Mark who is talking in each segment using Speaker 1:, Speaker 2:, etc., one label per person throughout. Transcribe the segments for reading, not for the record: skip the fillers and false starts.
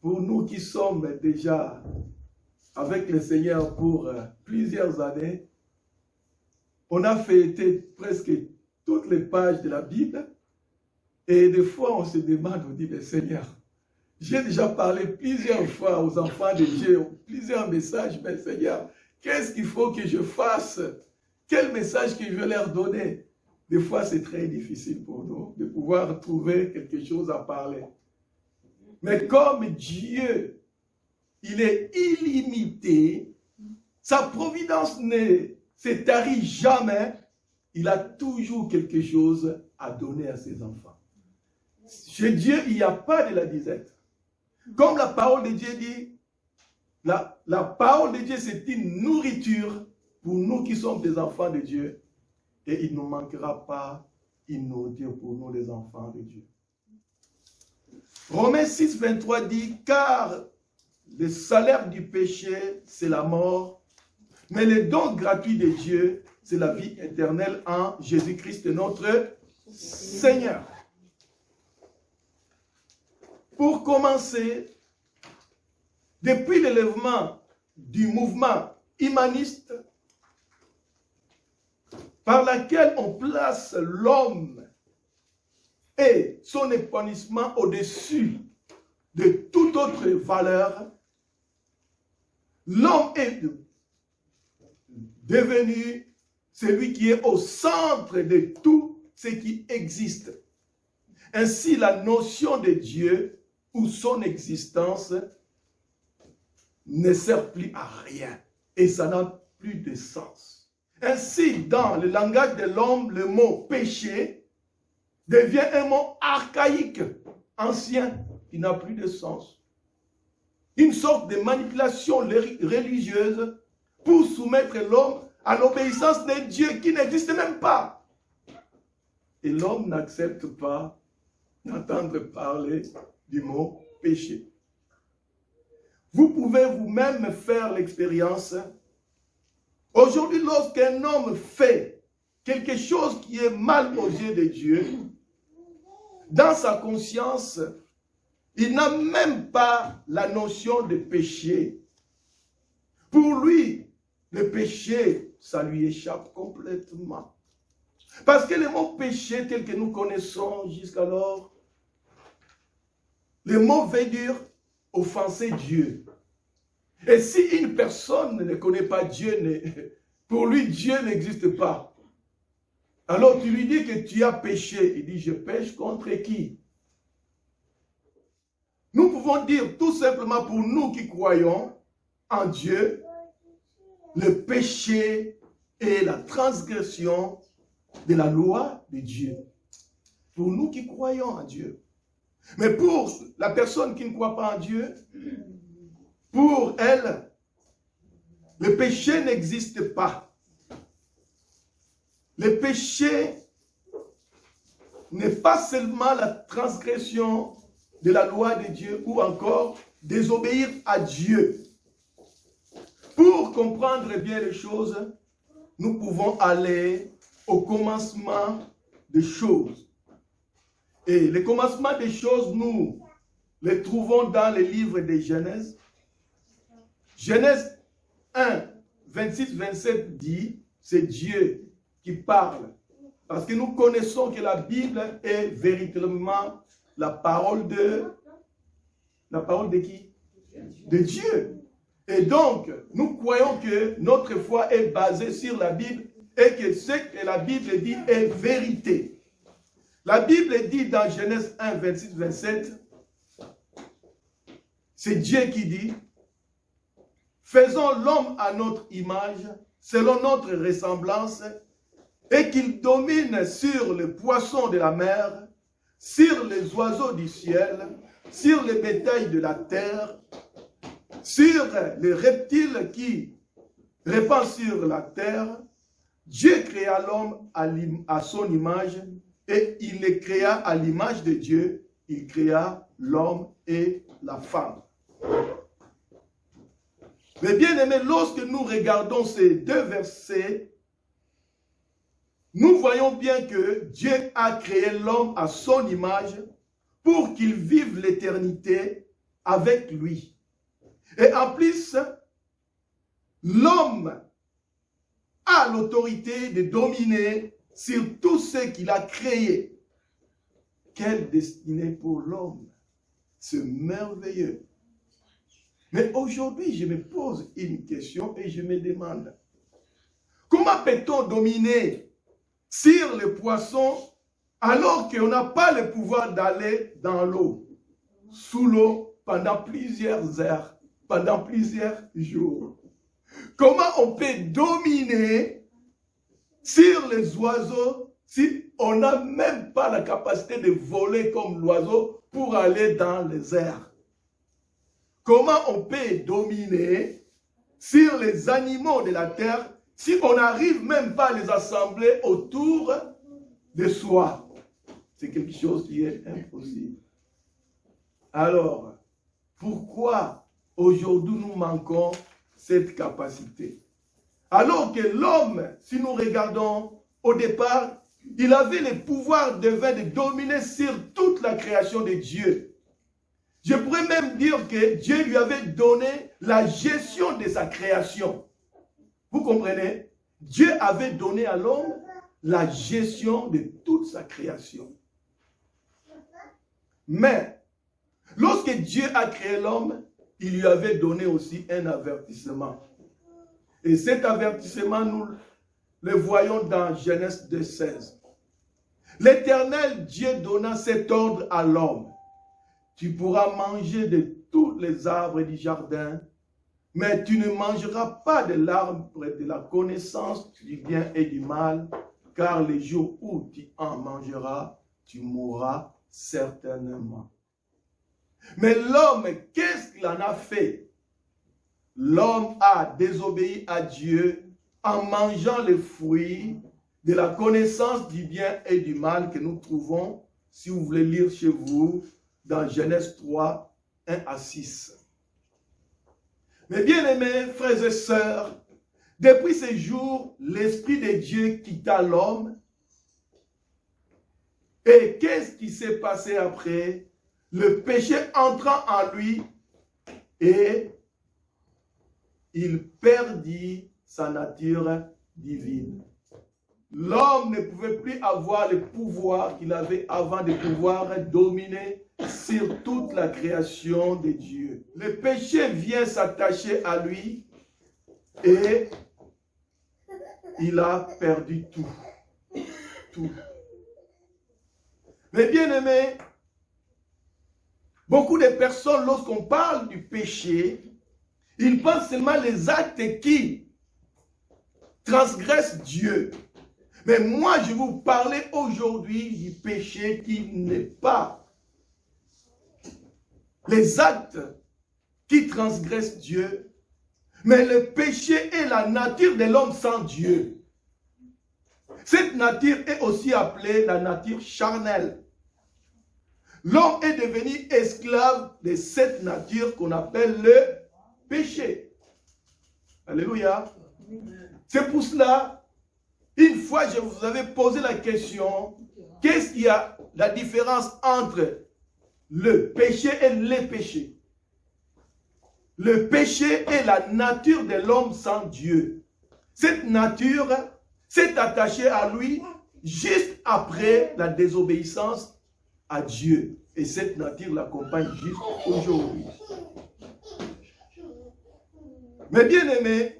Speaker 1: pour nous qui sommes déjà avec le Seigneur pour plusieurs années, on a fêté presque toutes les pages de la Bible et des fois on se demande, on dit, mais Seigneur, j'ai déjà parlé plusieurs fois aux enfants de Dieu, plusieurs messages, mais Seigneur, qu'est-ce qu'il faut que je fasse? Quel message que je vais leur donner? Des fois, c'est très difficile pour nous de pouvoir trouver quelque chose à parler. Mais comme Dieu, il est illimité, sa providence ne se tarit jamais, il a toujours quelque chose à donner à ses enfants. Chez Dieu, il n'y a pas de la disette. Comme la parole de Dieu dit, la parole de Dieu, c'est une nourriture pour nous qui sommes des enfants de Dieu. Et il ne nous manquera pas une nourriture pour nous, les enfants de Dieu. Romains 6, 23 dit, car le salaire du péché, c'est la mort, mais le don gratuit de Dieu, c'est la vie éternelle en Jésus-Christ, notre Seigneur. Pour commencer, depuis l'élèvement du mouvement humaniste, par laquelle on place l'homme et son épanouissement au-dessus de toute autre valeur, l'homme est devenu celui qui est au centre de tout ce qui existe. Ainsi, la notion de Dieu ou son existence ne sert plus à rien et ça n'a plus de sens. Ainsi, dans le langage de l'homme, le mot péché devient un mot archaïque, ancien, qui n'a plus de sens. Une sorte de manipulation religieuse pour soumettre l'homme à l'obéissance de Dieu qui n'existe même pas. Et l'homme n'accepte pas d'entendre parler du mot péché. Vous pouvez vous-même faire l'expérience. Aujourd'hui, lorsqu'un homme fait quelque chose qui est mal aux yeux de Dieu, dans sa conscience, il n'a même pas la notion de péché. Pour lui, le péché, ça lui échappe complètement. Parce que le mot péché, tel que nous connaissons jusqu'alors, le mot veut dire offenser Dieu. Et si une personne ne connaît pas Dieu, pour lui, Dieu n'existe pas. Alors tu lui dis que tu as péché. Il dit, je pêche contre qui? Nous pouvons dire tout simplement pour nous qui croyons en Dieu, le péché est la transgression de la loi de Dieu. Pour nous qui croyons en Dieu. Mais pour la personne qui ne croit pas en Dieu, pour elle, le péché n'existe pas. Le péché n'est pas seulement la transgression de la loi de Dieu ou encore désobéir à Dieu. Pour comprendre bien les choses, nous pouvons aller au commencement des choses. Et le commencement des choses, nous les trouvons dans le livre de Genèse. Genèse 1, 26-27 dit, c'est Dieu qui parle. Parce que nous connaissons que la Bible est véritablement la parole de... La parole de qui? De Dieu. Et donc, nous croyons que notre foi est basée sur la Bible et que ce que la Bible dit est vérité. La Bible dit dans Genèse 1, 26-27, c'est Dieu qui dit, faisons l'homme à notre image, selon notre ressemblance, et qu'il domine sur les poissons de la mer, sur les oiseaux du ciel, sur les bétails de la terre, sur les reptiles qui répandent sur la terre. Dieu créa l'homme à son image, et il les créa à l'image de Dieu. Il créa l'homme et la femme. Mais bien aimés, lorsque nous regardons ces deux versets, nous voyons bien que Dieu a créé l'homme à son image pour qu'il vive l'éternité avec lui. Et en plus, l'homme a l'autorité de dominer sur tout ce qu'il a créé. Quelle destinée pour l'homme! C'est merveilleux. Mais aujourd'hui, je me pose une question et je me demande, comment peut-on dominer sur les poissons alors qu'on n'a pas le pouvoir d'aller dans l'eau, sous l'eau, pendant plusieurs heures, pendant plusieurs jours? Comment on peut dominer sur les oiseaux si on n'a même pas la capacité de voler comme l'oiseau pour aller dans les airs? Comment on peut dominer sur les animaux de la terre si on n'arrive même pas à les assembler autour de soi? C'est quelque chose qui est impossible. Alors, pourquoi aujourd'hui nous manquons cette capacité? Alors que l'homme, si nous regardons au départ, il avait le pouvoir divin de dominer sur toute la création de Dieu. Je pourrais même dire que Dieu lui avait donné la gestion de sa création. Vous comprenez? Dieu avait donné à l'homme la gestion de toute sa création. Mais, lorsque Dieu a créé l'homme, il lui avait donné aussi un avertissement. Et cet avertissement, nous le voyons dans Genèse 2,16. L'Éternel Dieu donna cet ordre à l'homme. Tu pourras manger de tous les arbres du jardin, mais tu ne mangeras pas de l'arbre de la connaissance du bien et du mal, car le jour où tu en mangeras, tu mourras certainement. Mais l'homme, qu'est-ce qu'il en a fait? L'homme a désobéi à Dieu en mangeant les fruits de la connaissance du bien et du mal que nous trouvons, si vous voulez lire chez vous, dans Genèse 3, 1 à 6. Mes bien-aimés frères et sœurs, depuis ce jour, l'Esprit de Dieu quitta l'homme. Et qu'est-ce qui s'est passé après? Le péché entrant en lui et il perdit sa nature divine. L'homme ne pouvait plus avoir le pouvoir qu'il avait avant de pouvoir dominer sur toute la création de Dieu. Le péché vient s'attacher à lui et il a perdu tout. Tout. Mais bien aimé, beaucoup de personnes, lorsqu'on parle du péché, ils pensent seulement les actes qui transgressent Dieu. Mais moi, je vais vous parler aujourd'hui du péché qui n'est pas les actes qui transgressent Dieu, mais le péché est la nature de l'homme sans Dieu. Cette nature est aussi appelée la nature charnelle. L'homme est devenu esclave de cette nature qu'on appelle le péché. Alléluia. C'est pour cela, une fois je vous avais posé la question, qu'est-ce qu'il y a la différence entre le péché et les péchés? Le péché est la nature de l'homme sans Dieu. Cette nature s'est attachée à lui juste après la désobéissance à Dieu. Et cette nature l'accompagne jusqu'aujourd'hui. Mais bien aimé,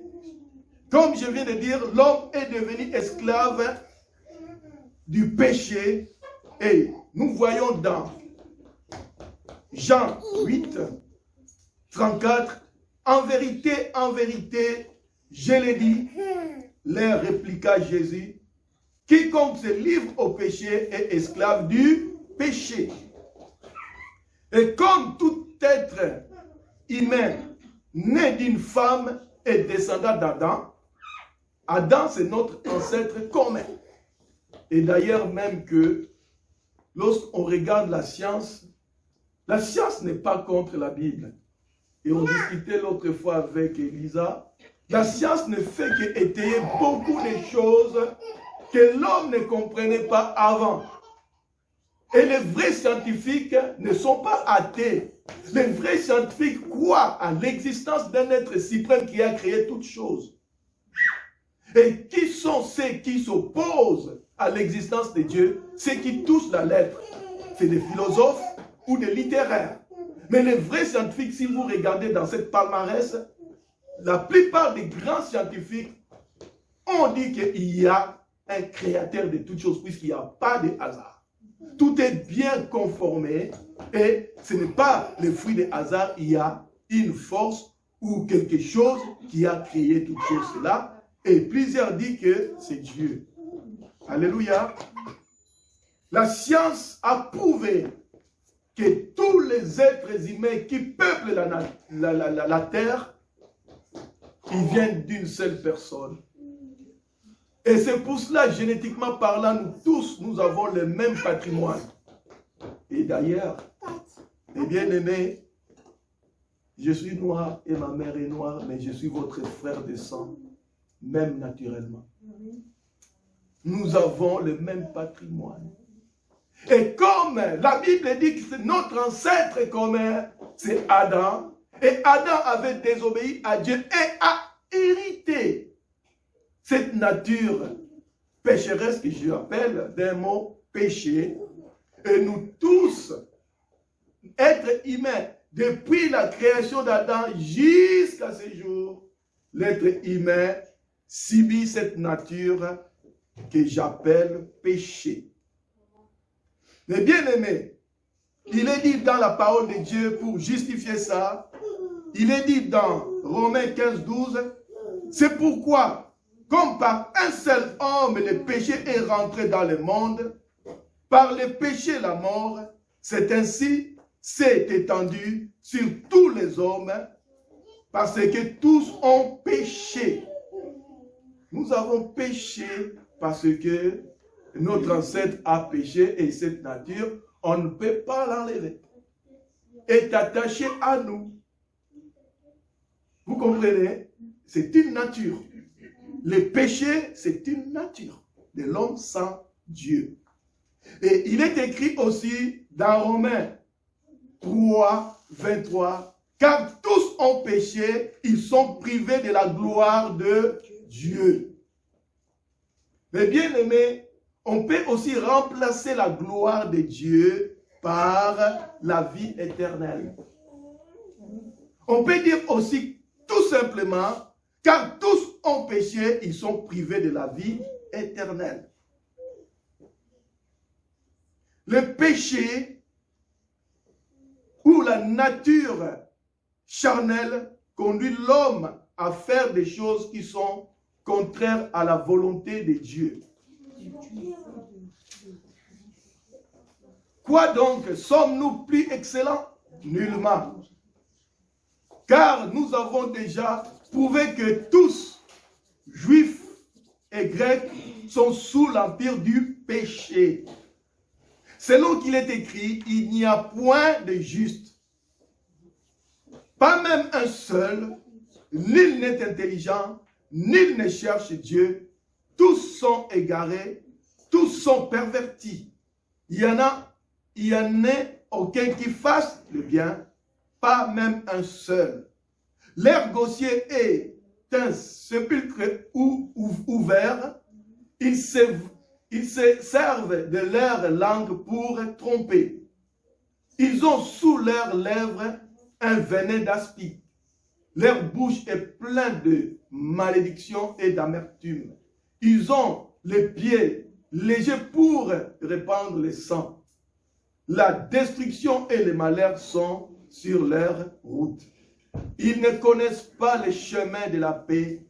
Speaker 1: comme je viens de dire, l'homme est devenu esclave du péché. Et nous voyons dans Jean 8, 34, en vérité, je l'ai dit, leur répliqua Jésus, quiconque se livre au péché est esclave du péché. Et comme tout être humain né d'une femme et descendant d'Adam, Adam c'est notre ancêtre commun. Et d'ailleurs même que lorsqu'on regarde la science n'est pas contre la Bible. Et on discutait l'autre fois avec Elisa. La science ne fait qu'étayer beaucoup de choses que l'homme ne comprenait pas avant. Et les vrais scientifiques ne sont pas athées. Les vrais scientifiques croient à l'existence d'un être suprême qui a créé toutes choses. Et qui sont ceux qui s'opposent à l'existence de Dieu? Ceux qui touchent la lettre. C'est des philosophes ou des littéraires. Mais les vrais scientifiques, si vous regardez dans cette palmarès, la plupart des grands scientifiques ont dit qu'il y a un créateur de toutes choses, puisqu'il n'y a pas de hasard. Tout est bien conformé et ce n'est pas le fruit de hasard, il y a une force ou quelque chose qui a créé toutes choses cela. Et plusieurs disent que c'est Dieu. Alléluia. La science a prouvé que tous les êtres humains qui peuplent la terre, ils viennent d'une seule personne. Et c'est pour cela, génétiquement parlant, nous tous, nous avons le même patrimoine. Et d'ailleurs, mes bien-aimés, je suis noir et ma mère est noire, mais je suis votre frère de sang, même naturellement. Nous avons le même patrimoine. Et comme la Bible dit que c'est notre ancêtre commun, c'est Adam, et Adam avait désobéi à Dieu et a hérité cette nature pécheresse que je appelle d'un mot péché. Et nous tous, êtres humains, depuis la création d'Adam jusqu'à ce jour, l'être humain subit cette nature que j'appelle péché. Mais bien aimé, il est dit dans la parole de Dieu pour justifier ça, il est dit dans Romains 15, 12, c'est pourquoi, comme par un seul homme le péché est rentré dans le monde, par le péché la mort, c'est ainsi, c'est étendu sur tous les hommes, parce que tous ont péché. Nous avons péché parce que notre ancêtre a péché et cette nature, on ne peut pas l'enlever. Est attachée à nous. Vous comprenez? C'est une nature. Le péché, c'est une nature de l'homme sans Dieu. Et il est écrit aussi dans Romains 3, 23, car tous ont péché, ils sont privés de la gloire de Dieu. Mais bien aimé, on peut aussi remplacer la gloire de Dieu par la vie éternelle. On peut dire aussi tout simplement, car tous ont péché, ils sont privés de la vie éternelle. Le péché ou la nature charnelle conduit l'homme à faire des choses qui sont contraires à la volonté de Dieu. Quoi donc? Sommes-nous plus excellents? Nullement. Car nous avons déjà prouvé que tous, juifs et grecs, sont sous l'empire du péché. Selon qu'il est écrit, il n'y a point de juste, pas même un seul, nul n'est intelligent, nul ne cherche Dieu, tous sont égarés, tous sont pervertis. Il y en a aucun qui fasse le bien, pas même un seul. Leur gosier est un sépulcre ouvert, ils se servent de leur langue pour tromper. Ils ont sous leurs lèvres un venin d'aspic. Leur bouche est pleine de malédiction et d'amertume. Ils ont les pieds légers pour répandre le sang. La destruction et le malheur sont sur leur route. Ils ne connaissent pas les chemins de la paix.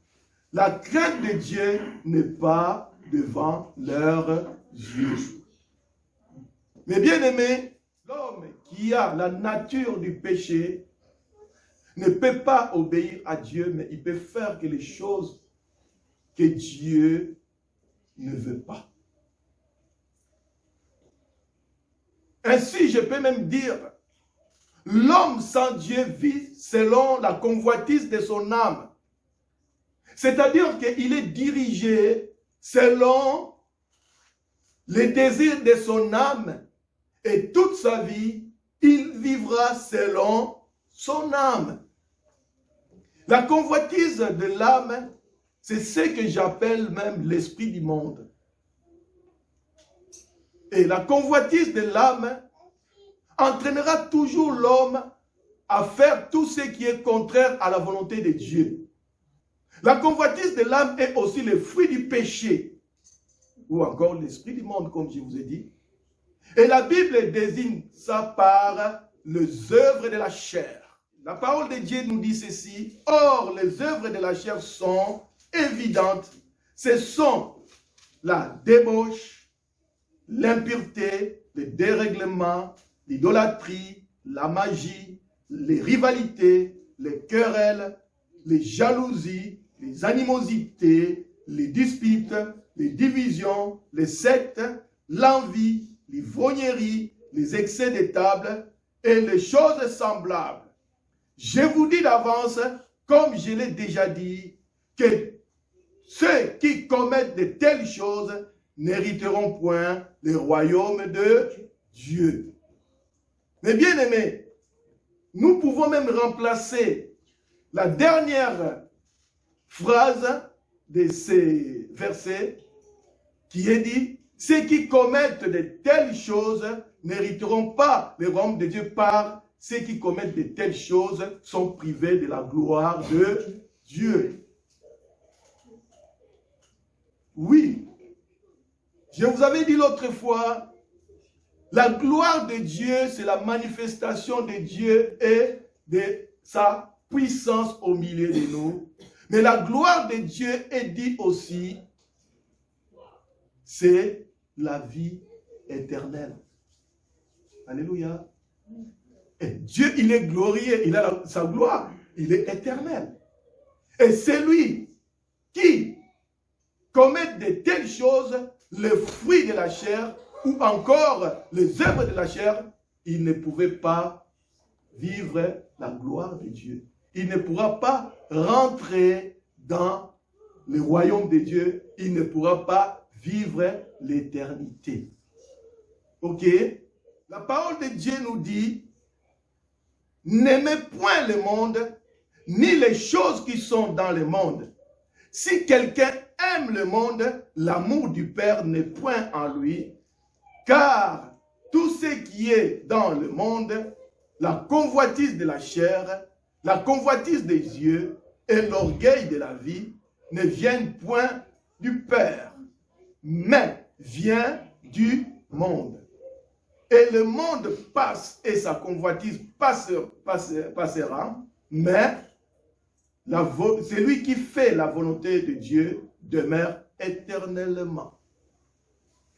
Speaker 1: La crainte de Dieu n'est pas devant leurs yeux. Mais bien aimé, l'homme qui a la nature du péché ne peut pas obéir à Dieu, mais il peut faire que les choses que Dieu ne veut pas. Ainsi, je peux même dire, l'homme sans Dieu vit selon la convoitise de son âme. C'est-à-dire qu'il est dirigé selon les désirs de son âme et toute sa vie, il vivra selon son âme. La convoitise de l'âme, c'est ce que j'appelle même l'esprit du monde. Et la convoitise de l'âme entraînera toujours l'homme à faire tout ce qui est contraire à la volonté de Dieu. La convoitise de l'âme est aussi le fruit du péché, ou encore l'esprit du monde, comme je vous ai dit. Et la Bible désigne ça par les œuvres de la chair. La parole de Dieu nous dit ceci: or, les œuvres de la chair sont évidentes. Ce sont la débauche, l'impureté, le dérèglement, l'idolâtrie, la magie, les rivalités, les querelles, les jalousies, les animosités, les disputes, les divisions, les sectes, l'envie, l'ivrognerie, les excès de table et les choses semblables. Je vous dis d'avance, comme je l'ai déjà dit, que ceux qui commettent de telles choses n'hériteront point le royaume de Dieu. Mais bien aimés, nous pouvons même remplacer la dernière phrase de ces versets qui est dit: ceux qui commettent de telles choses n'hériteront pas le royaume de Dieu, par ceux qui commettent de telles choses sont privés de la gloire de Dieu. Oui, je vous avais dit l'autre fois, la gloire de Dieu, c'est la manifestation de Dieu et de sa puissance au milieu de nous. Mais la gloire de Dieu est dit aussi, c'est la vie éternelle. Alléluia. Et Dieu, il est glorieux, il a sa gloire, il est éternel. Et celui qui commet de telles choses, le fruit de la chair, ou encore les œuvres de la chair, il ne pouvait pas vivre la gloire de Dieu. Il ne pourra pas rentrer dans le royaume de Dieu. Il ne pourra pas vivre l'éternité. Ok? La parole de Dieu nous dit: n'aimez point le monde, ni les choses qui sont dans le monde. Si quelqu'un aime le monde, l'amour du Père n'est point en lui, car tout ce qui est dans le monde, la convoitise de la chair, la convoitise des yeux et l'orgueil de la vie, ne viennent point du Père, mais vient du monde. Et le monde passe et sa convoitise passera, mais celui qui fait la volonté de Dieu demeure éternellement.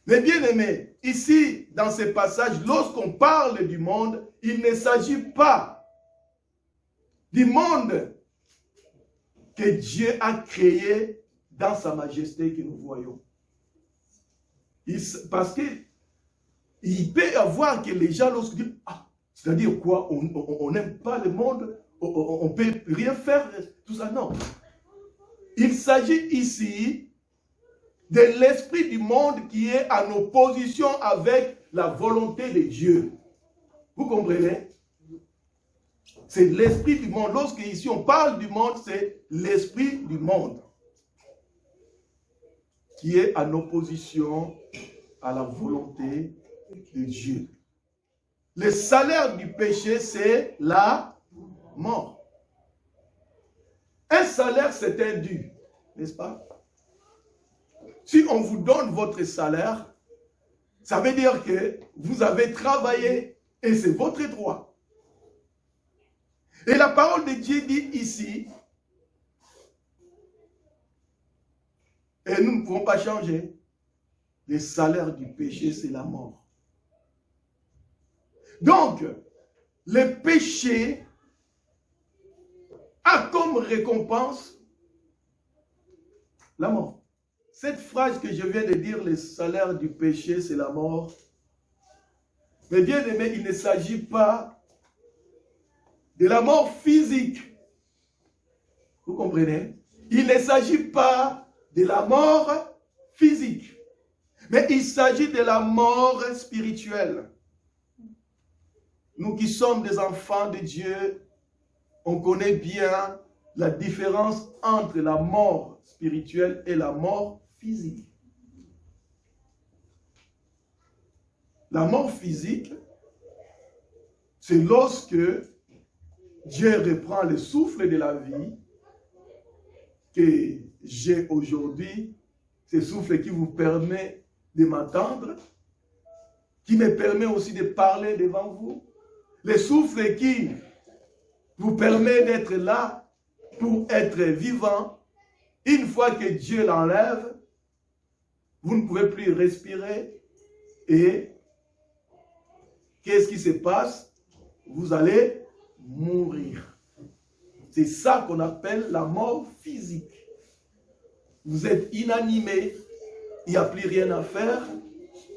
Speaker 1: Mais bien aimés, ici, dans ces passages, lorsqu'on parle du monde, il ne s'agit pas du monde que Dieu a créé dans sa majesté que nous voyons. Parce qu'il peut y avoir que les gens, lorsqu'ils disent: ah, c'est-à-dire quoi, on n'aime pas le monde, on ne peut rien faire, tout ça, non. Il s'agit ici de l'esprit du monde qui est en opposition avec la volonté de Dieu. Vous comprenez? C'est l'esprit du monde. Lorsque ici on parle du monde, c'est l'esprit du monde qui est en opposition à la volonté de Dieu. Le salaire du péché, c'est la mort. Un salaire, c'est un dû, n'est-ce pas? Si on vous donne votre salaire, ça veut dire que vous avez travaillé et c'est votre droit. Et la parole de Dieu dit ici, et nous ne pouvons pas changer, le salaire du péché, c'est la mort. Donc, le péché a comme récompense la mort. Cette phrase que je viens de dire, le salaire du péché, c'est la mort. Mais bien aimé, il ne s'agit pas de la mort physique. Vous comprenez? Il ne s'agit pas de la mort physique. Mais il s'agit de la mort spirituelle. nous qui sommes des enfants de Dieu, on connaît bien la différence entre la mort spirituelle et la mort physique. La mort physique, c'est lorsque Dieu reprend le souffle de la vie que j'ai aujourd'hui, ce souffle qui vous permet de m'entendre, qui me permet aussi de parler devant vous, le souffle qui vous permet d'être là pour être vivant. Une fois que Dieu l'enlève, vous ne pouvez plus respirer et qu'est-ce qui se passe? Vous allez mourir. C'est ça qu'on appelle la mort physique. Vous êtes inanimé, il n'y a plus rien à faire.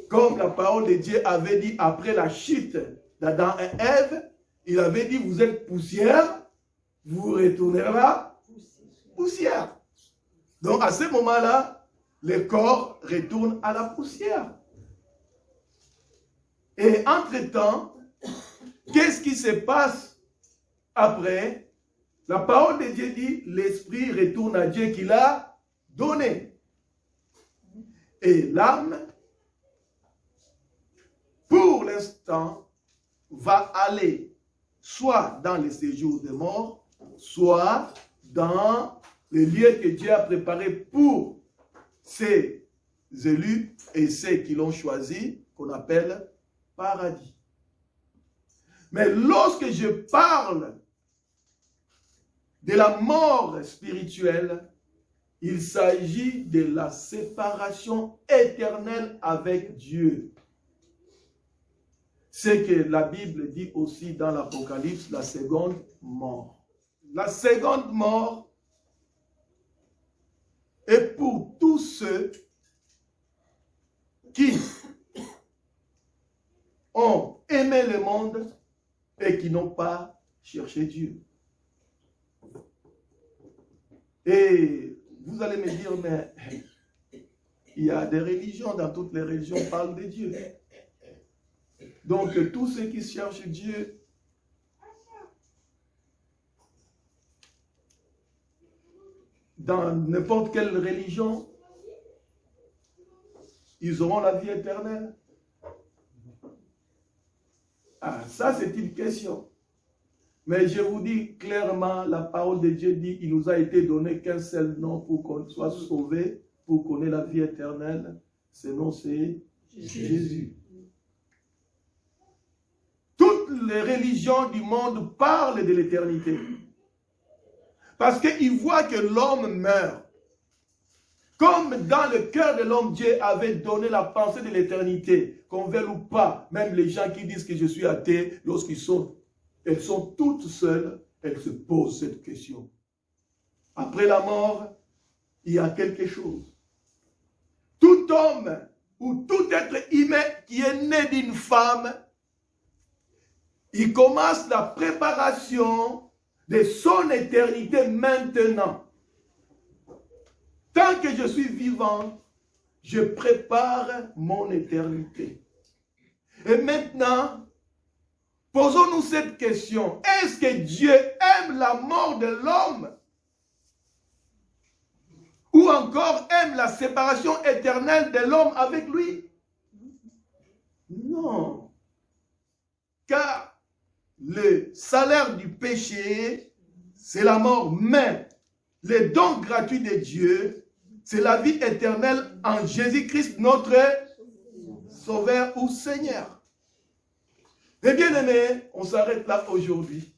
Speaker 1: Comme la parole de Dieu avait dit après la chute d'Adam et Ève, il avait dit, vous êtes poussière, vous retournerez là, poussière. Donc à ce moment-là, le corps retourne à la poussière. Et entre-temps, qu'est-ce qui se passe après? La parole de Dieu dit, l'esprit retourne à Dieu qui l'a donné. Et l'âme, pour l'instant, va aller soit dans les séjours de mort, soit dans les lieux que Dieu a préparés pour ses élus et ceux qui l'ont choisi, qu'on appelle paradis. Mais lorsque je parle de la mort spirituelle, il s'agit de la séparation éternelle avec Dieu. C'est que la Bible dit aussi dans l'Apocalypse, la seconde mort. La seconde mort est pour tous ceux qui ont aimé le monde et qui n'ont pas cherché Dieu. Et vous allez me dire, mais il y a des religions, dans toutes les religions, parlent de Dieu. Donc, tous ceux qui cherchent Dieu, dans n'importe quelle religion, ils auront la vie éternelle. Ah, ça c'est une question. Mais je vous dis clairement, la parole de Dieu dit, il nous a été donné qu'un seul nom pour qu'on soit sauvé, pour qu'on ait la vie éternelle. Ce nom c'est Jésus. Toutes les religions du monde parlent de l'éternité. Parce qu'ils voient que l'homme meurt. Comme dans le cœur de l'homme, Dieu avait donné la pensée de l'éternité, qu'on veuille ou pas, même les gens qui disent que je suis athée, elles sont toutes seules, elles se posent cette question. Après la mort, il y a quelque chose. Tout homme ou tout être humain qui est né d'une femme, il commence la préparation de son éternité maintenant. Tant que je suis vivant, je prépare mon éternité. Et maintenant, posons-nous cette question. Est-ce que Dieu aime la mort de l'homme? Ou encore aime la séparation éternelle de l'homme avec lui? Non. Car le salaire du péché, c'est la mort. Mais le don gratuit de Dieu, c'est la vie éternelle en Jésus-Christ, notre Sauveur ou Seigneur. Et bien aimés, on s'arrête là aujourd'hui.